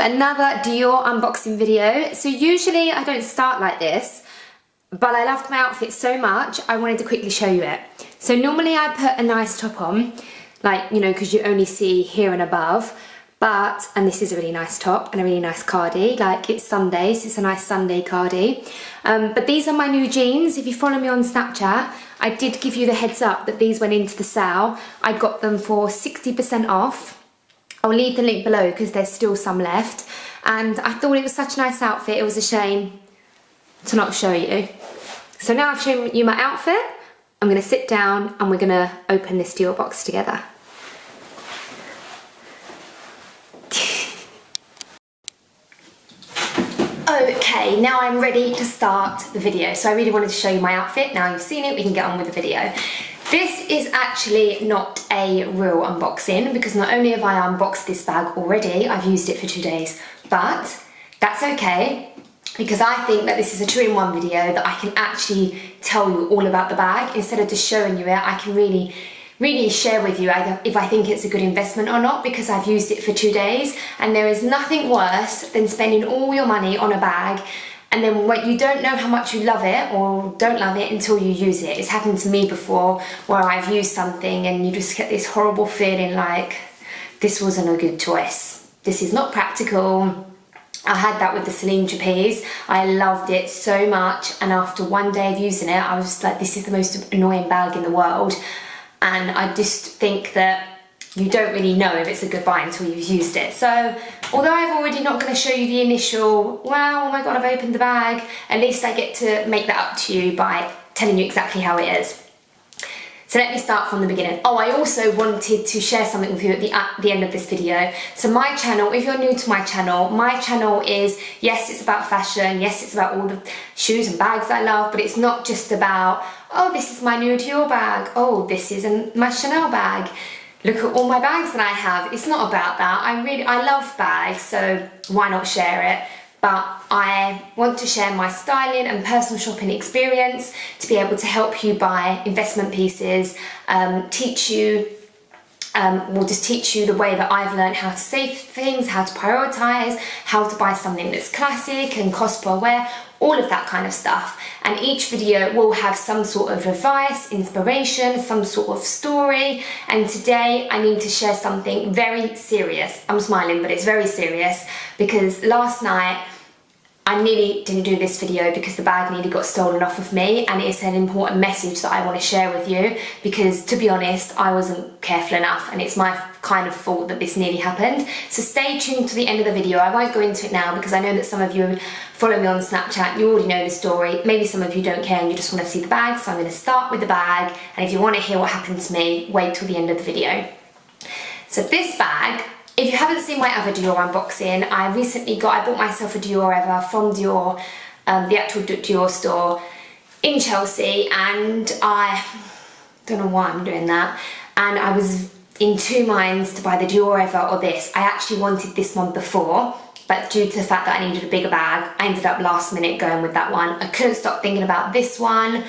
another Dior unboxing video. So usually I don't start like this, but I loved my outfit so much I wanted to quickly show you it. So normally I put a nice top on, like, you know, because you only see here and above, and this is a really nice top and a really nice cardi, like it's Sundays, it's a nice Sunday cardi. But these are my new jeans. If you follow me on Snapchat, I did give you the heads up that these went into the sale. I got them for 60% off. I'll leave the link below because there's still some left. And I thought it was such a nice outfit, it was a shame to not show you. So now I've shown you my outfit, I'm gonna sit down and we're gonna open this Dior box together. Okay, now I'm ready to start the video. So I really wanted to show you my outfit. Now you've seen it, we can get on with the video. This is actually not a real unboxing because not only have I unboxed this bag already, I've used it for 2 days, but that's okay because I think that this is a 2-in-1 video that I can actually tell you all about the bag. Instead of just showing you it, I can really share with you if I think it's a good investment or not, because I've used it for 2 days, and there is nothing worse than spending all your money on a bag and then when you don't know how much you love it or don't love it until you use it. It's happened to me before where I've used something and you just get this horrible feeling like this wasn't a good choice. This is not practical. I had that with the Celine Trapeze. I loved it so much, and after 1 day of using it I was like, this is the most annoying bag in the world. And I just think that you don't really know if it's a good buy until you've used it. So although I've already not going to show you the initial, wow, oh my god, I've opened the bag, at least I get to make that up to you by telling you exactly how it is. So let me start from the beginning. Oh, I also wanted to share something with you at the end of this video. So my channel, if you're new to my channel is, yes, it's about fashion, yes, it's about all the shoes and bags I love, but it's not just about, oh, this is my new Dior bag, oh, this is my Chanel bag, look at all my bags that I have. It's not about that. I love bags, so why not share it? But I want to share my styling and personal shopping experience to be able to help you buy investment pieces, teach you the way that I've learned how to save things, how to prioritise, how to buy something that's classic and cost per wear, all of that kind of stuff. And each video will have some sort of advice, inspiration, some sort of story. And today I need to share something very serious. I'm smiling, but it's very serious because last night I nearly didn't do this video because the bag nearly got stolen off of me, and it's an important message that I want to share with you because, to be honest, I wasn't careful enough and it's my kind of fault that this nearly happened. So stay tuned to the end of the video. I won't go into it now because I know that some of you follow me on Snapchat, you already know the story. Maybe some of you don't care and you just want to see the bag, so I'm going to start with the bag, and if you want to hear what happened to me, wait till the end of the video. So this bag, if you haven't seen my other Dior unboxing, I bought myself a Dior Ever from Dior, the actual Dior store in Chelsea, and I don't know why I'm doing that, and I was in 2 minds to buy the Dior Ever or this. I actually wanted this one before, but due to the fact that I needed a bigger bag, I ended up last minute going with that one. I couldn't stop thinking about this one,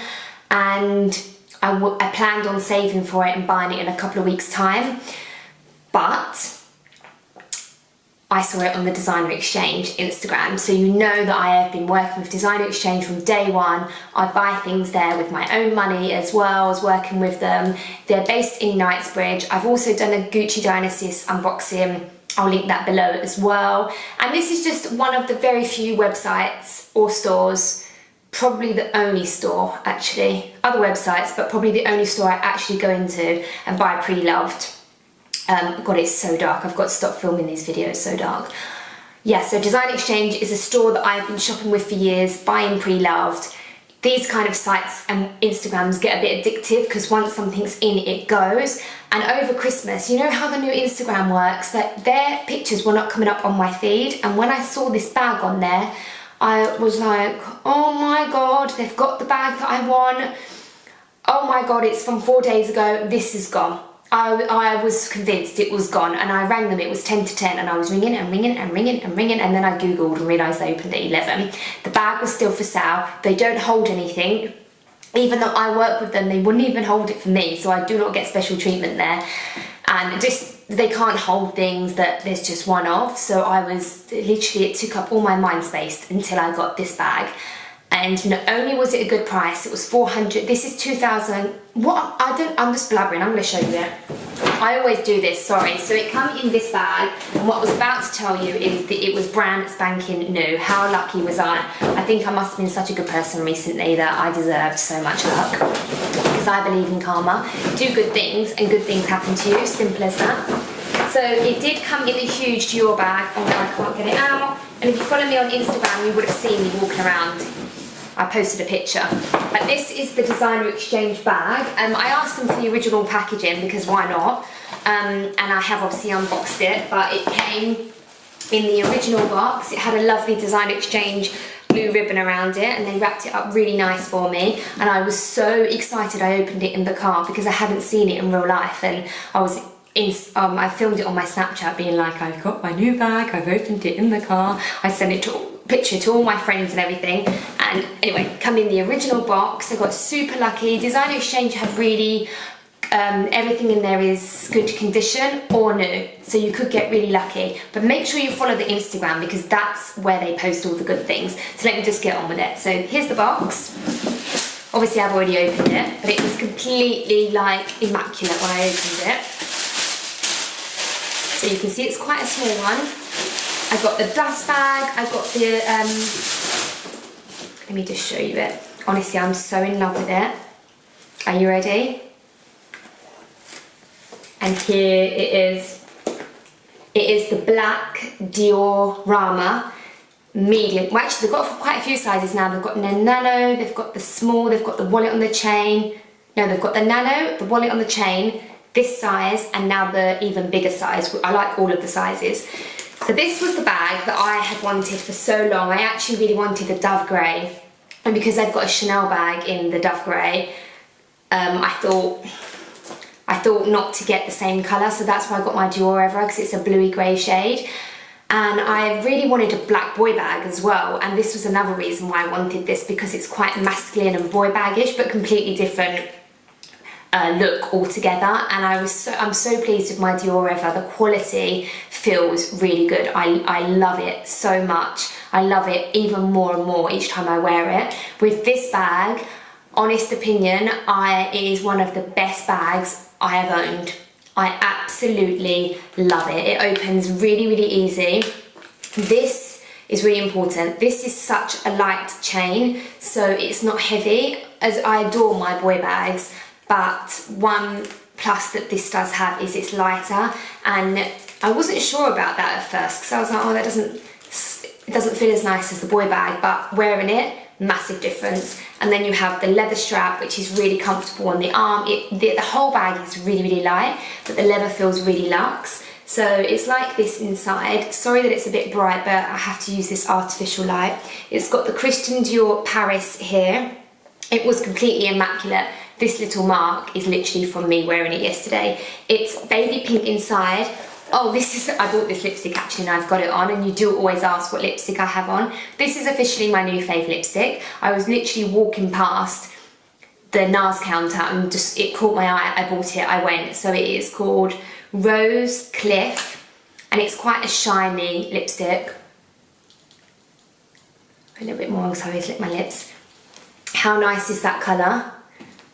and I planned on saving for it and buying it in a couple of weeks' time, but I saw it on the Designer Exchange Instagram, so you know that I have been working with Designer Exchange from day one. I buy things there with my own money as well as working with them. They're based in Knightsbridge. I've also done a Gucci Dionysus unboxing. I'll link that below as well. And this is just one of the very few websites or stores, probably the only store actually, other websites, but probably the only store I actually go into and buy pre-loved. God, it's so dark. I've got to stop filming these videos, so dark. Yeah, so Design Exchange is a store that I've been shopping with for years, buying pre-loved. These kind of sites and Instagrams get a bit addictive because once something's in, it goes. And over Christmas, you know how the new Instagram works, that their pictures were not coming up on my feed. And when I saw this bag on there, I was like, oh my God, they've got the bag that I want. Oh my God, it's from 4 days ago, this is gone. I was convinced it was gone, and I rang them. It was 10 to 10 and I was ringing and ringing and ringing and ringing, and then I googled and realised they opened at 11. The bag was still for sale. They don't hold anything. Even though I work with them, they wouldn't even hold it for me, so I do not get special treatment there. And just they can't hold things that there's just one of. So I was literally, it took up all my mind space until I got this bag. And not only was it a good price, it was 400, this is 2000, I'm just blabbering, I'm gonna show you it. I always do this, sorry. So it came in this bag, and what I was about to tell you is that it was brand spanking new. How lucky was I? I think I must have been such a good person recently that I deserved so much luck. Because I believe in karma. Do good things and good things happen to you, simple as that. So it did come in a huge Dior bag. Oh no, I can't get it out. And if you follow me on Instagram, you would have seen me walking around. I posted a picture. But this is the designer exchange bag. I asked them for the original packaging because why not? And I have obviously unboxed it, but it came in the original box. It had a lovely designer exchange blue ribbon around it, and they wrapped it up really nice for me. And I was so excited I opened it in the car because I hadn't seen it in real life, and I filmed it on my Snapchat being like, I've got my new bag, I've opened it in the car. I sent it picture to all my friends and everything. And anyway, come in the original box. I got super lucky. Designer exchange have really everything in there is good condition or new, so you could get really lucky. But make sure you follow the Instagram because that's where they post all the good things. So let me just get on with it. So here's the box. Obviously I've already opened it, but it was completely like immaculate when I opened it. So you can see it's quite a small one. I got the dust bag, I got the, let me just show you it. Honestly, I'm so in love with it. Are you ready? And here it is. It is the black Dior Rama medium. Well, actually, they've got quite a few sizes now. They've got the nano, they've got the small, they've got the wallet on the chain. No, they've got the nano, the wallet on the chain, this size, and now the even bigger size. I like all of the sizes. So this was the bag that I had wanted for so long. I actually really wanted the dove grey. And because they've got a Chanel bag in the dove grey, I thought not to get the same colour, so that's why I got my Dior Ever, because it's a bluey grey shade. And I really wanted a black boy bag as well, and this was another reason why I wanted this, because it's quite masculine and boy baggish, but completely different look altogether. And I'm so pleased with my Dior Ever. The quality feels really good. I love it so much. I love it even more and more each time I wear it. With this bag, honest opinion, it is one of the best bags I have owned. I absolutely love it. It opens really, really easy. This is really important. This is such a light chain, so it's not heavy, as I adore my boy bags, but one plus that this does have is it's lighter, and I wasn't sure about that at first because I was like, oh, it doesn't feel as nice as the boy bag, but wearing it, massive difference. And then you have the leather strap, which is really comfortable on the arm. The whole bag is really, really light, but the leather feels really luxe. So it's like this inside. Sorry that it's a bit bright, but I have to use this artificial light. It's got the Christian Dior Paris here. It was completely immaculate. This little mark is literally from me wearing it yesterday. It's baby pink inside. Oh, I bought this lipstick actually and I've got it on, and you do always ask what lipstick I have on. This is officially my new fave lipstick. I was literally walking past the NARS counter and it caught my eye. I bought it, I went. So it is called Rose Cliff, and it's quite a shiny lipstick. A little bit more, so I always lick my lips. How nice is that colour?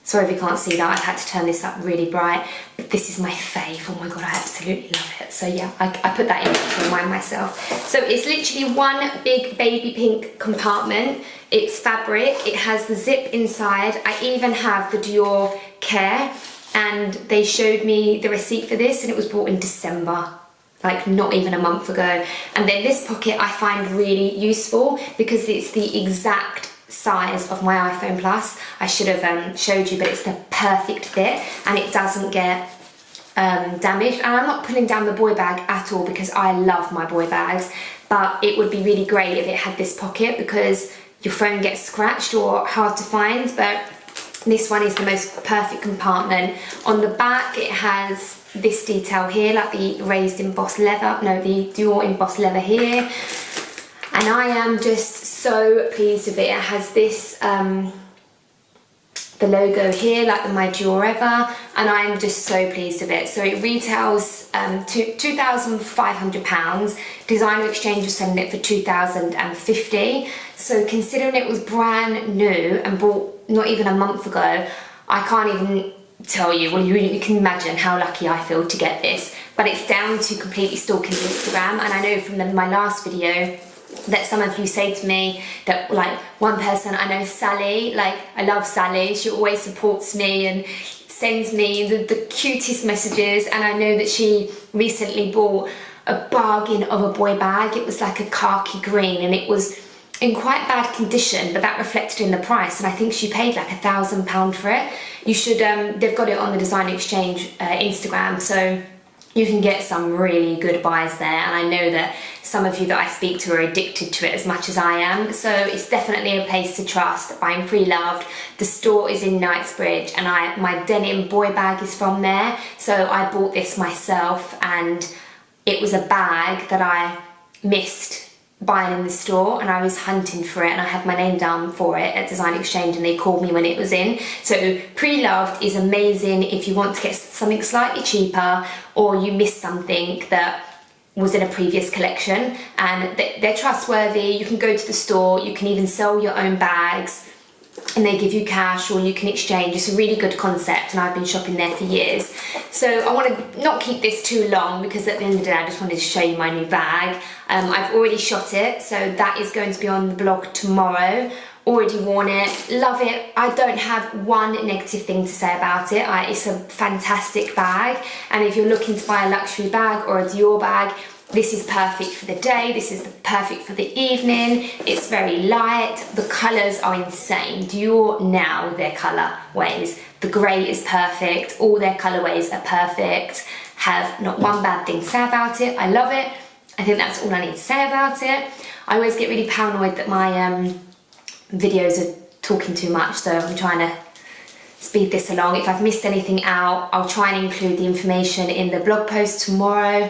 Sorry if you can't see that, I've had to turn this up really bright, but this is my fave. Oh my god, I absolutely love it. So yeah, I put that in to remind myself. So it's literally one big baby pink compartment. It's fabric, it has the zip inside. I even have the Dior Care, and they showed me the receipt for this, and it was bought in December, like not even a month ago. And then this pocket I find really useful because it's the exact size of my iPhone Plus. I should have showed you, but it's the perfect fit and it doesn't get damaged. And I'm not pulling down the boy bag at all because I love my boy bags, but it would be really great if it had this pocket because your phone gets scratched or hard to find. But this one is the most perfect compartment. On the back it has this detail here, like the raised embossed leather, no, the Dior embossed leather here. And I am just so pleased with it. It has this the logo here, like the My Dior Ever, and I'm just so pleased with it. So it retails £2,500. Designer Exchange was selling it for £2,050. So considering it was brand new and bought not even a month ago, I can't even tell you, well, you can imagine how lucky I feel to get this. But it's down to completely stalking Instagram, and I know from my last video that some of you say to me that, like, one person I know, Sally, like, I love Sally, she always supports me and sends me the cutest messages, and I know that she recently bought a bargain of a boy bag. It was like a khaki green and it was in quite bad condition, but that reflected in the price, and I think she paid like £1,000 for it. You should, they've got it on the Design Exchange Instagram, so you can get some really good buys there, and I know that some of you that I speak to are addicted to it as much as I am, so it's definitely a place to trust. I'm Pre-Loved. The store is in Knightsbridge, and my denim boy bag is from there, so I bought this myself, and it was a bag that I missed buying in the store, and I was hunting for it, and I had my name down for it at Design Exchange, and they called me when it was in. So Pre-Loved is amazing if you want to get something slightly cheaper, or you missed something that was in a previous collection, and they're trustworthy. You can go to the store, you can even sell your own bags, and they give you cash, or you can exchange. It's a really good concept, and I've been shopping there for years. So I want to not keep this too long, because at the end of the day I just wanted to show you my new bag. I've already shot it, so that is going to be on the blog tomorrow. Already worn it, love it. I don't have one negative thing to say about it. It's a fantastic bag, and if you're looking to buy a luxury bag or a Dior bag, this is perfect for the day, this is perfect for the evening. It's very light, the colours are insane. Dior now, their colour ways. The grey is perfect, all their colourways are perfect. Have not one bad thing to say about it. I love it. I think that's all I need to say about it. I always get really paranoid that my videos are talking too much, so I'm trying to speed this along. If I've missed anything out, I'll try and include the information in the blog post tomorrow.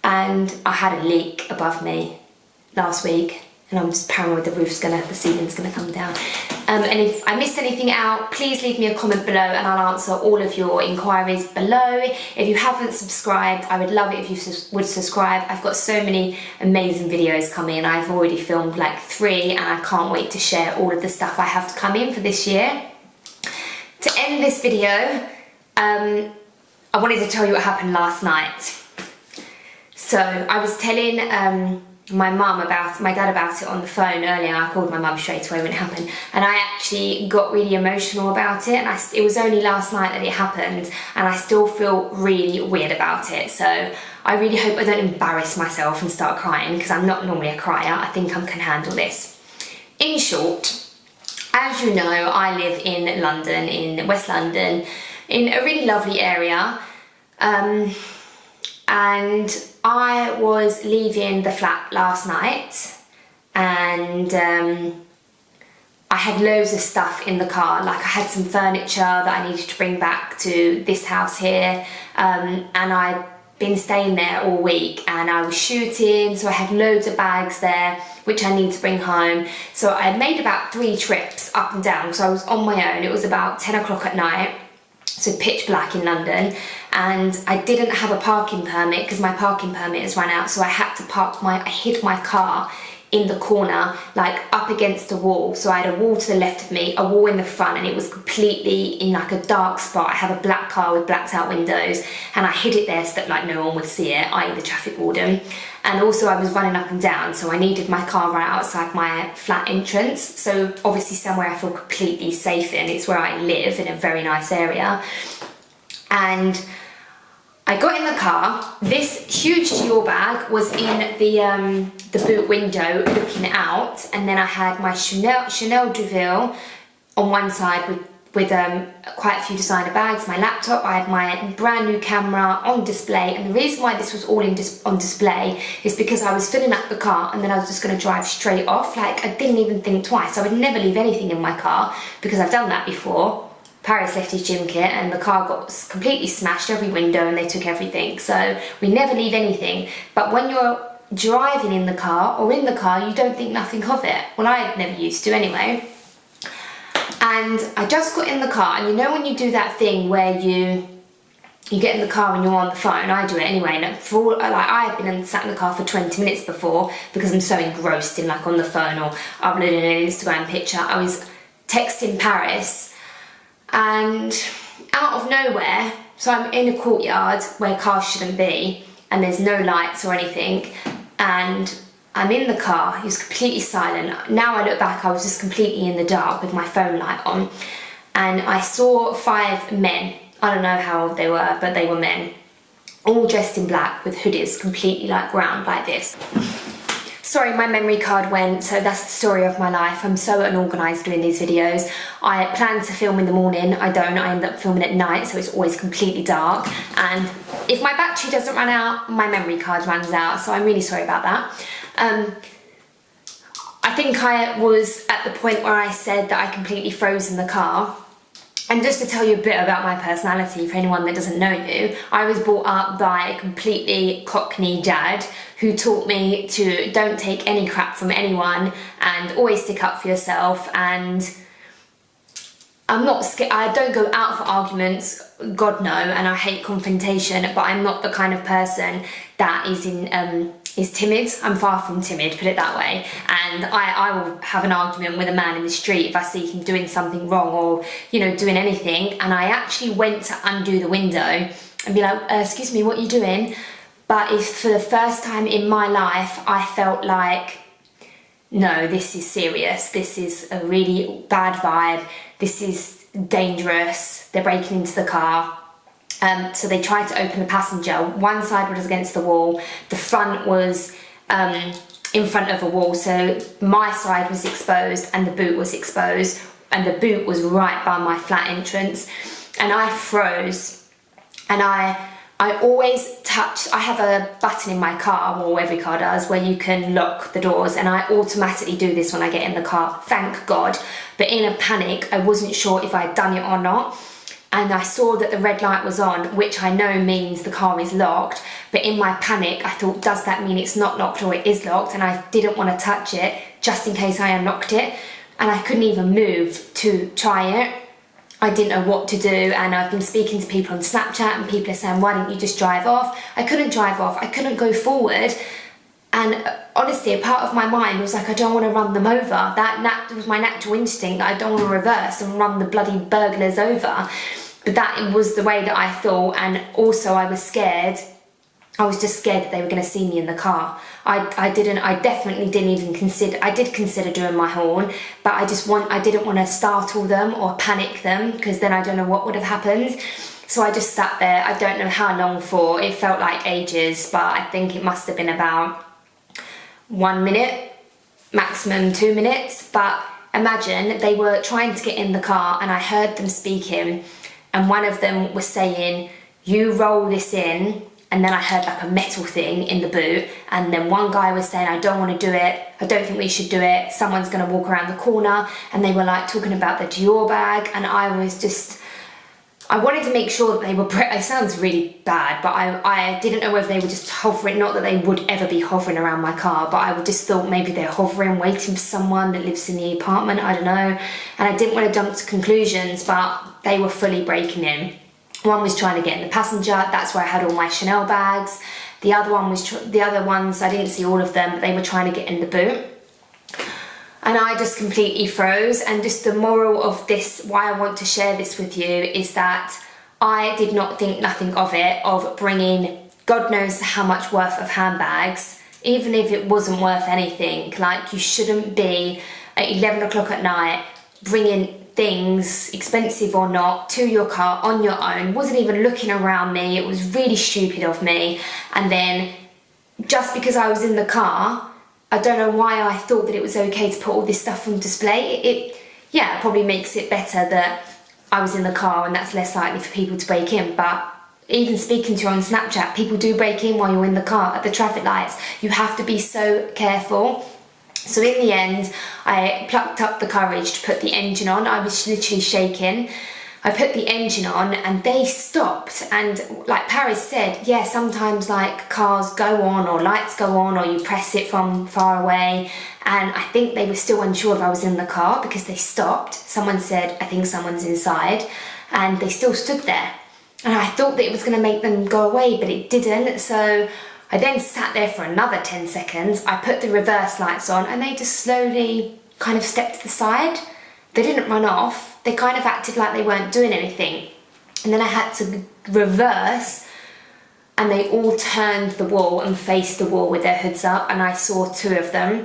And I had a leak above me last week, and I'm just paranoid the ceiling's gonna come down. And if I missed anything out, please leave me a comment below, and I'll answer all of your inquiries below. If you haven't subscribed, I would love it if you would subscribe. I've got so many amazing videos coming. I've already filmed like 3, and I can't wait to share all of the stuff I have to come in for this year. To end this video, I wanted to tell you what happened last night. So I was telling my dad about it on the phone earlier. I called my mum straight away when it happened, and I actually got really emotional about it, and it was only last night that it happened, and I still feel really weird about it. So I really hope I don't embarrass myself and start crying, because I'm not normally a crier. I think I can handle this. In short, as you know, I live in London, in West London, in a really lovely area. And I was leaving the flat last night, and I had loads of stuff in the car. Like, I had some furniture that I needed to bring back to this house here, and I'd been staying there all week, and I was shooting, so I had loads of bags there which I need to bring home. So I had made about 3 trips up and down, so I was on my own. It was about 10 o'clock at night, so pitch black in London, and I didn't have a parking permit because my parking permit has run out, so I had to I hid my car in the corner, like up against the wall. So I had a wall to the left of me, a wall in the front, and it was completely in like a dark spot. I have a black car with blacked out windows, and I hid it there so that like no one would see it, i.e. the traffic warden. And also I was running up and down, so I needed my car right outside my flat entrance. So obviously somewhere I feel completely safe in. It's where I live, in a very nice area. And I got in the car. This huge Dior bag was in the boot window looking out, and then I had my Chanel Duville on one side with quite a few designer bags, my laptop. I had my brand new camera on display, and the reason why this was all on display is because I was filling up the car, and then I was just going to drive straight off. Like, I didn't even think twice. I would never leave anything in my car because I've done that before. Paris left his gym kit, and the car got completely smashed, every window, and they took everything. So we never leave anything. But when you're driving in the car, or in the car, you don't think nothing of it. Well, I never used to anyway. And I just got in the car, and you know when you do that thing where you get in the car and you're on the phone. I do it anyway, and I had been sat in the car for 20 minutes before because I'm so engrossed in like on the phone or uploading an Instagram picture. I was texting Paris, and out of nowhere, so I'm in a courtyard where cars shouldn't be, and there's no lights or anything, and I'm in the car. It was completely silent. Now I look back, I was just completely in the dark with my phone light on, and I saw 5 men. I don't know how old they were, but they were men, all dressed in black with hoodies, completely like round like this. Sorry, my memory card went, so that's the story of my life. I'm so unorganised doing these videos. I plan to film in the morning, I don't, I end up filming at night, so it's always completely dark. And if my battery doesn't run out, my memory card runs out, so I'm really sorry about that. I think I was at the point where I said that I completely froze in the car. And just to tell you a bit about my personality, for anyone that doesn't know you, I was brought up by a completely cockney dad who taught me to don't take any crap from anyone and always stick up for yourself. And I'm not scared, I don't go out for arguments, God no, and I hate confrontation, but I'm not the kind of person that is timid. I'm far from timid, put it that way. And I will have an argument with a man in the street if I see him doing something wrong or, you know, doing anything. And I actually went to undo the window and be like, excuse me, what are you doing? But if for the first time in my life, I felt like, no, this is serious. This is a really bad vibe. This is dangerous. They're breaking into the car. So they tried to open the passenger. One side was against the wall. The front was in front of a wall. So my side was exposed and the boot was exposed. And the boot was right by my flat entrance. And I froze. And I always touch, I have a button in my car, or every car does, where you can lock the doors, and I automatically do this when I get in the car, thank God. But in a panic, I wasn't sure if I'd done it or not. And I saw that the red light was on, which I know means the car is locked. But in my panic, I thought, does that mean it's not locked or it is locked? And I didn't want to touch it, just in case I unlocked it. And I couldn't even move to try it. I didn't know what to do, and I've been speaking to people on Snapchat, and people are saying, why didn't you just drive off? I couldn't drive off, I couldn't go forward. And honestly, a part of my mind was like, I don't want to run them over. That was my natural instinct, that I don't want to reverse and run the bloody burglars over. But that was the way that I thought, and also I was scared. I was just scared that they were going to see me in the car. I definitely didn't even consider, I did consider doing my horn, but I didn't want to startle them or panic them, because then I don't know what would have happened. So I just sat there, I don't know how long for, it felt like ages, but I think it must have been about 1 minute, maximum 2 minutes. But imagine, they were trying to get in the car and I heard them speaking, and one of them was saying, you roll this in. And then I heard like a metal thing in the boot, and then one guy was saying, I don't want to do it, I don't think we should do it, someone's going to walk around the corner. And they were like talking about the Dior bag, and I was just, I wanted to make sure that they were, it sounds really bad, but I didn't know whether they were just hovering, not that they would ever be hovering around my car, but I just thought maybe they're hovering, waiting for someone that lives in the apartment, I don't know. And I didn't want to jump to conclusions, but they were fully breaking in. One was trying to get in the passenger, that's where I had all my Chanel bags. The other ones, I didn't see all of them, but they were trying to get in the boot. And I just completely froze. And just the moral of this, why I want to share this with you, is that I did not think nothing of it, of bringing God knows how much worth of handbags, even if it wasn't worth anything. Like, you shouldn't be at 11 o'clock at night bringing things, expensive or not, to your car on your own. Wasn't even looking around me. It was really stupid of me. And then just because I was in the car, I don't know why I thought that it was okay to put all this stuff on display. It probably makes it better that I was in the car, and that's less likely for people to break in. But even speaking to you on Snapchat, people do break in while you're in the car at the traffic lights. You have to be so careful. So in the end, I plucked up the courage to put the engine on. I was literally shaking. I put the engine on and they stopped. And like Paris said, yeah, sometimes like cars go on or lights go on or you press it from far away. And I think they were still unsure if I was in the car because they stopped. Someone said, I think someone's inside, and they still stood there. And I thought that it was going to make them go away, but it didn't. So I then sat there for another 10 seconds. I put the reverse lights on and they just slowly kind of stepped to the side. They didn't run off. They kind of acted like they weren't doing anything. And then I had to reverse and they all turned the wall and faced the wall with their hoods up, and I saw 2 of them.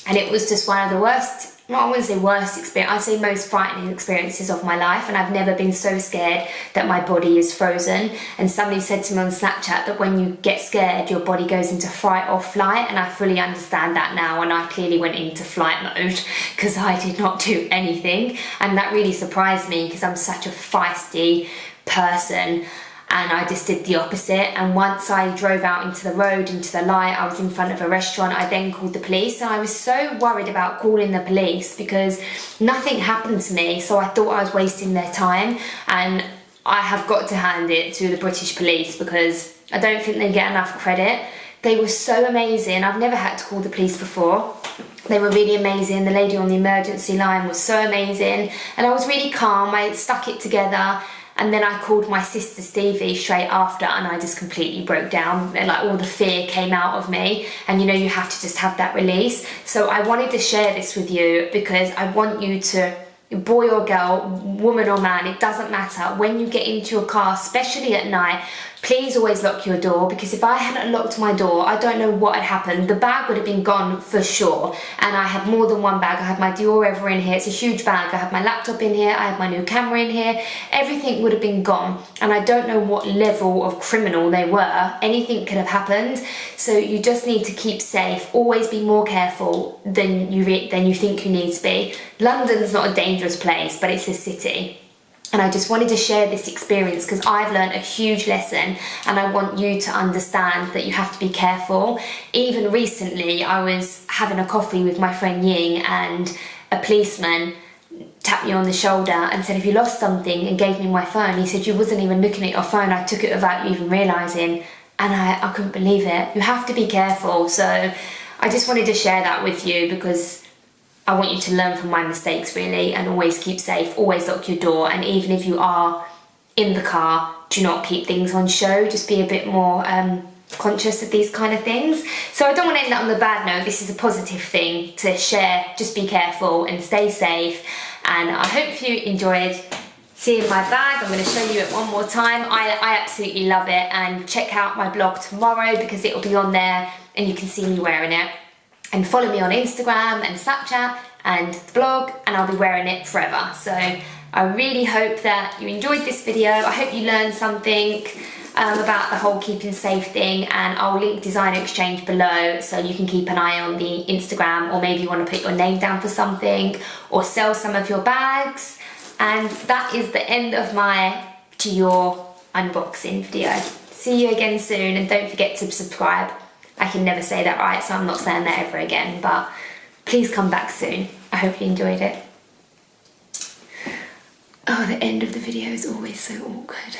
And it was just one of the worst, well, I wouldn't say worst experience, I'd say most frightening experiences of my life. And I've never been so scared that my body is frozen. And somebody said to me on Snapchat that when you get scared, your body goes into fight or flight. And I fully understand that now. And I clearly went into flight mode because I did not do anything. And that really surprised me because I'm such a feisty person. And I just did the opposite. And once I drove out into the road, into the light, I was in front of a restaurant, I then called the police. And I was so worried about calling the police because nothing happened to me. So I thought I was wasting their time. And I have got to hand it to the British police because I don't think they get enough credit. They were so amazing. I've never had to call the police before. They were really amazing. The lady on the emergency line was so amazing. And I was really calm. I stuck it together. And then I called my sister Stevie straight after, and I just completely broke down. And like all the fear came out of me. And you know, you have to just have that release. So I wanted to share this with you because I want you to, boy or girl, woman or man, it doesn't matter. When you get into a car, especially at night, please always lock your door, because if I hadn't locked my door, I don't know what had happened. The bag would have been gone for sure. And I had more than one bag. I had my Dior ever in here. It's a huge bag. I had my laptop in here. I had my new camera in here. Everything would have been gone. And I don't know what level of criminal they were. Anything could have happened. So you just need to keep safe. Always be more careful than you think you need to be. London's not a dangerous place, but it's a city. And I just wanted to share this experience because I've learned a huge lesson, and I want you to understand that you have to be careful. Even recently, I was having a coffee with my friend Ying, and a policeman tapped me on the shoulder and said, "If you lost something," and gave me my phone. He said, "You wasn't even looking at your phone. I took it without you even realising." And I couldn't believe it. You have to be careful. So I just wanted to share that with you because I want you to learn from my mistakes, really, and always keep safe, always lock your door. And even if you are in the car, do not keep things on show. Just be a bit more conscious of these kind of things. So I don't want to end that on the bad note. This is a positive thing to share. Just be careful and stay safe. And I hope you enjoyed seeing my bag. I'm going to show you it one more time. I absolutely love it. And check out my blog tomorrow because it will be on there and you can see me wearing it. And follow me on Instagram and Snapchat and the blog, and I'll be wearing it forever. So I really hope that you enjoyed this video. I hope you learned something about the whole keeping safe thing, and I'll link Designer Exchange below so you can keep an eye on the Instagram, or maybe you want to put your name down for something or sell some of your bags. And that is the end of my Dior unboxing video. See you again soon, and don't forget to subscribe. I can never say that right, so I'm not saying that ever again, but please come back soon. I hope you enjoyed it. Oh, the end of the video is always so awkward.